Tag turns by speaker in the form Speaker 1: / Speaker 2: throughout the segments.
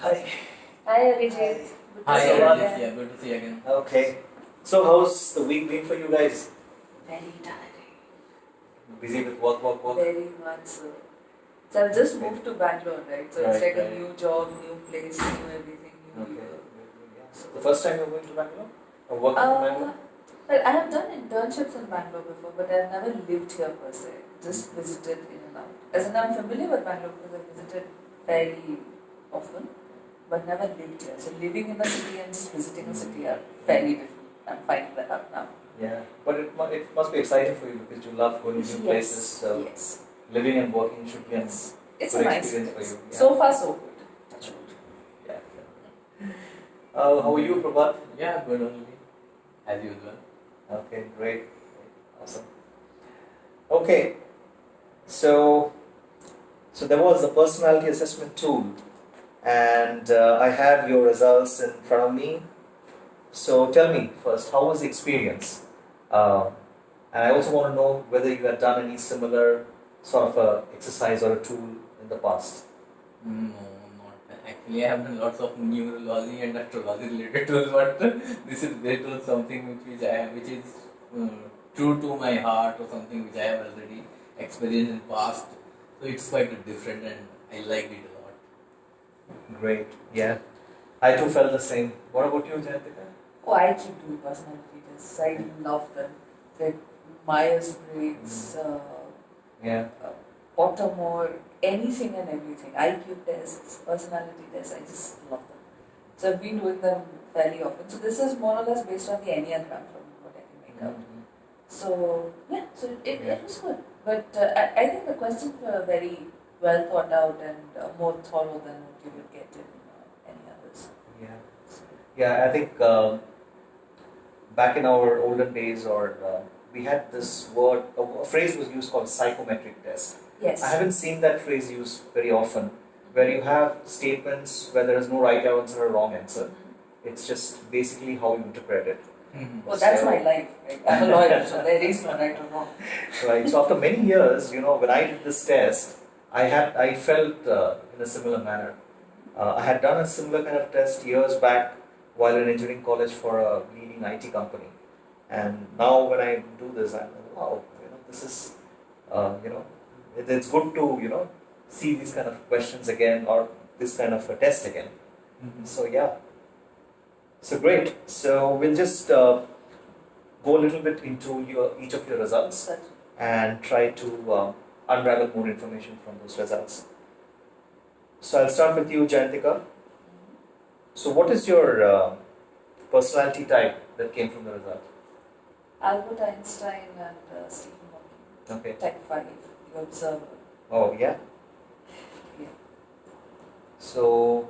Speaker 1: Hi.
Speaker 2: Hi Abhijit. Good to
Speaker 1: Hi,
Speaker 2: see you
Speaker 1: Abhijit.
Speaker 2: again.
Speaker 1: Yeah, good to see you again.
Speaker 3: Okay. So how's the week been for you guys?
Speaker 2: Very tiring.
Speaker 3: Busy with work?
Speaker 2: Very much so. So I've just moved to Bangalore, right? So it's
Speaker 3: Right,
Speaker 2: like a
Speaker 3: right.
Speaker 2: new job, new place, new everything, new
Speaker 3: Okay.
Speaker 2: people.
Speaker 3: Yeah. So the first time you're going to Bangalore? Or working from Bangalore?
Speaker 2: Well, I have done internships in Bangalore before, but I've never lived here per se. Just visited in and out. As in, I'm familiar with Bangalore because I've visited fairly often, but never lived here. So living in a city and just visiting a city are fairly different. I'm finding that out now.
Speaker 3: Yeah. But it must be exciting for you because you love going to new places. So
Speaker 2: Yes.
Speaker 3: living and working should be a
Speaker 2: Yes. It's
Speaker 3: good
Speaker 2: a nice
Speaker 3: experience
Speaker 2: place.
Speaker 3: for you. Yeah.
Speaker 2: So far, so good. Touch wood.
Speaker 3: Yeah. How are you, Prabhat?
Speaker 1: Yeah, good only. As usual.
Speaker 3: Okay, great. Awesome. Okay. So there was a personality assessment tool, and I have your results in front of me. So tell me first, how was the experience? Uh, and I also want to know whether you had done any similar sort of a exercise or a tool in the past.
Speaker 1: No, not actually. I have done lots of neurology and astrology related tools, but this was something which is uh, true to my heart or something which I have already experienced in past. So it's quite different, and I liked it a lot.
Speaker 3: Great. Yeah. I too felt the same. What about you, Jayataka?
Speaker 2: Oh, I keep doing personality tests. I love them. Like Myers-Briggs,
Speaker 3: Yeah.
Speaker 2: Pottermore, anything and everything. IQ tests, personality tests. I just love them. So I've been doing them fairly often. So this is more or less based on the Enneagram from what I can make out. So yeah, so it was good. But I think the questions were very well thought out and more thorough than what you would get in any others.
Speaker 3: Yeah. Yeah, I think back in our olden days, or we had this word, a phrase was used called psychometric test.
Speaker 2: Yes.
Speaker 3: I haven't seen that phrase used very often, where you have statements where there is no right answer or wrong answer. It's just basically how you interpret it.
Speaker 2: Well, that's my life. Right? I'm a lawyer, so there is no right or wrong.
Speaker 3: Right. So after many years, when I did this test, I felt in a similar manner. I had done a similar kind of test years back while in engineering college for a leading IT company, and now when I do this, I'm like, wow, this is, it's good to see these kind of questions again or this kind of a test again. So yeah, so great. So we'll just go a little bit into each of your results and try to unravel more information from those results. So I'll start with you, Jayantika. So what is your personality type that came from the result?
Speaker 2: Albert Einstein and Stephen Hawking.
Speaker 3: Okay.
Speaker 2: Type 5, the observer.
Speaker 3: Oh, yeah.
Speaker 2: Yeah.
Speaker 3: So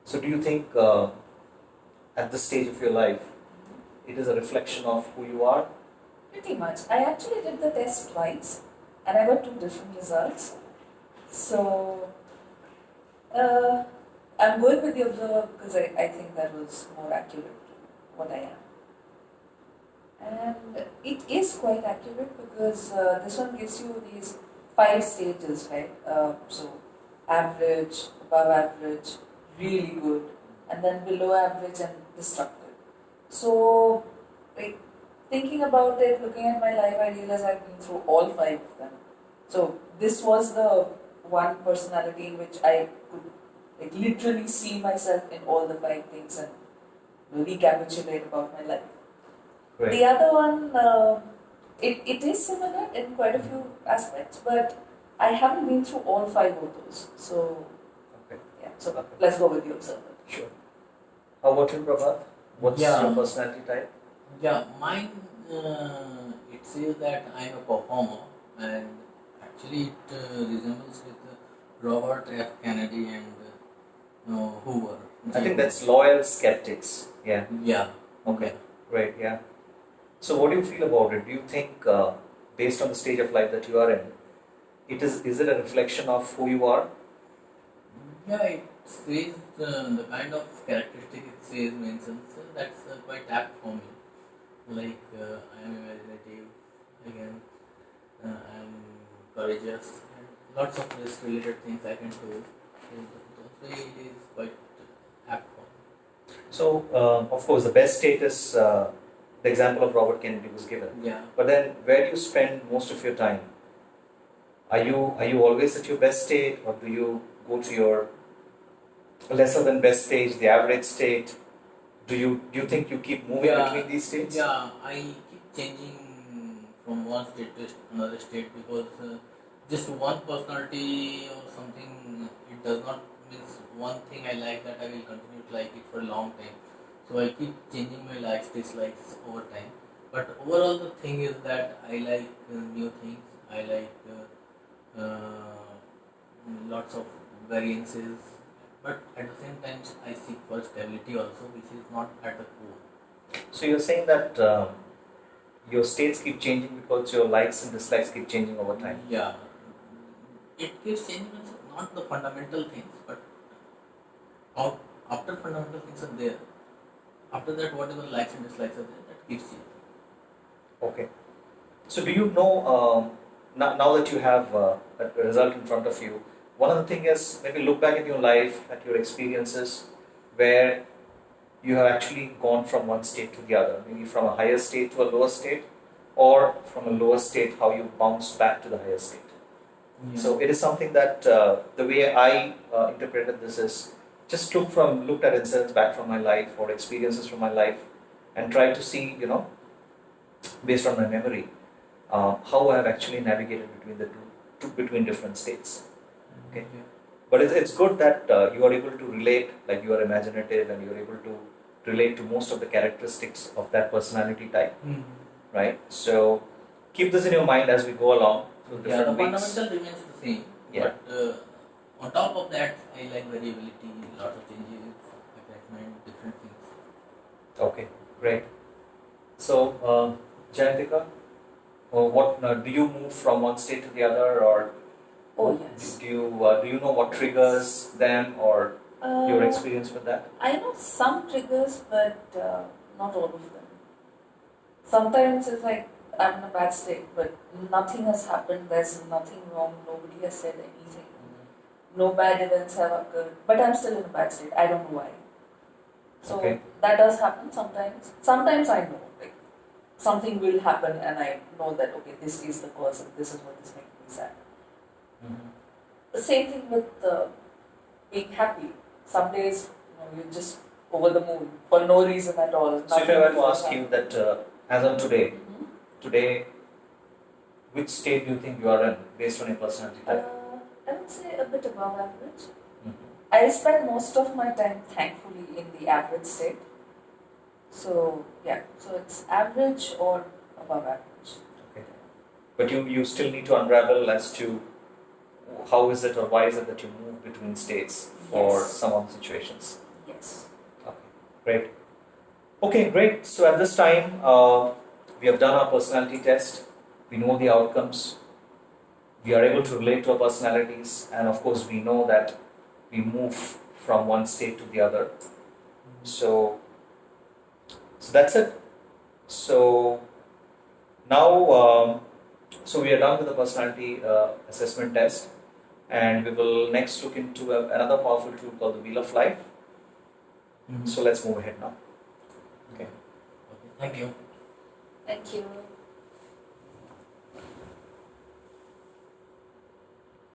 Speaker 3: do you think at this stage of your life, it is a reflection of who you are?
Speaker 2: Pretty much. I actually did the test twice and I got two different results. So I'm going with the observer because I think that was more accurate to what I am. And it is quite accurate because this one gives you these 5 stages, right? So average, above average, really good, and then below average and destructive. So, like, thinking about it, looking at my life, I realized I've been through all 5 of them. So this was the one personality in which I could literally see myself in all the 5 things and recapitulate about my life.
Speaker 3: Right.
Speaker 2: The other one, it is similar in quite a few aspects, but I haven't been through all 5 of those. So,
Speaker 3: okay.
Speaker 2: Yeah, so let's go with the observer.
Speaker 3: Sure. How about you, Prabhat? What's
Speaker 1: Yeah.
Speaker 3: your personality type?
Speaker 1: Yeah, mine. It says that I am a performer, and actually it resembles with Robert F. Kennedy and Hoover.
Speaker 3: I think that's loyal skeptics. Yeah.
Speaker 1: Yeah.
Speaker 3: Okay. Great. Yeah. So what do you feel about it? Do you think, based on the stage of life that you are in, is it a reflection of who you are?
Speaker 1: Yeah, it says the kind of characteristic it says mentions. That's quite apt for me. Like I am imaginative, again, I am courageous, and lots of risk related things I can do. So say it is quite apt for.
Speaker 3: So, of course, the best state is the example of Robert Kennedy was given.
Speaker 1: Yeah.
Speaker 3: But then, where do you spend most of your time? Are you always at your best state, or do you go to your lesser than best stage, the average state? Do you think you keep moving between these states?
Speaker 1: Yeah, I keep changing from one state to another state because just one personality or something, it does not means one thing I like that I will continue to like it for a long time. So I keep changing my likes, dislikes over time. But overall, the thing is that I like new things. I like lots of variances. But at the same time, I seek for stability also, which is not at the core.
Speaker 3: So you're saying that your states keep changing because your likes and dislikes keep changing over time.
Speaker 1: Yeah, it keeps changing. It's not the fundamental things, but after fundamental things are there, after that, whatever likes and dislikes are there, that keeps changing.
Speaker 3: Okay. So do you know now that you have a result in front of you, one of the things is maybe look back at your life, at your experiences, where you have actually gone from one state to the other, maybe from a higher state to a lower state, or from a lower state, how you bounce back to the higher state.
Speaker 1: Yeah.
Speaker 3: So it is something that the way I interpreted this is just looked at incidents back from my life or experiences from my life, and tried to see, based on my memory, how I have actually navigated between the between different states. Okay.
Speaker 1: Yeah.
Speaker 3: But it's good that you are able to relate, like you are imaginative and you are able to relate to most of the characteristics of that personality type, right? So keep this in your mind as we go along through
Speaker 1: Yeah, the
Speaker 3: different weeks.
Speaker 1: fundamental remains the same.
Speaker 3: Yeah.
Speaker 1: But on top of that, I like variability, lots of changes, attachment, different things.
Speaker 3: Okay, great. So, Jayantika, what do you move from one state to the other, or
Speaker 2: Oh, yes.
Speaker 3: do you know what triggers them, or your
Speaker 2: Uh,
Speaker 3: experience with that?
Speaker 2: I know some triggers, but not all of them. Sometimes it's like I'm in a bad state, but nothing has happened, there's nothing wrong, nobody has said anything, no bad events have occurred, but I'm still in a bad state. I don't know why. So
Speaker 3: Okay.
Speaker 2: that does happen sometimes. Sometimes I know, like something will happen, and I know that okay, this is the cause, and this is what is making me sad. The same thing with being happy. Some days, you're just over the moon for no reason at all.
Speaker 3: So, if I were to ask you that, as on today, today, which state do you think you are in based on your personality type?
Speaker 2: I would say a bit above average.
Speaker 3: Mhm.
Speaker 2: I spend most of my time, thankfully, in the average state. So yeah, so it's average or above average.
Speaker 3: Okay. But you still need to unravel as to how is it or why is it that you move between states for
Speaker 2: Yes.
Speaker 3: some of the situations.
Speaker 2: Yes.
Speaker 3: Okay, great. Okay, great. So at this time, we have done our personality test. We know the outcomes. We are able to relate to our personalities, and of course, we know that we move from one state to the other. So that's it. So now, so we are done with the personality assessment test, and we will next look into another powerful tool called the Wheel of Life. So let's move ahead now. Okay.
Speaker 1: Thank you.
Speaker 2: Thank you.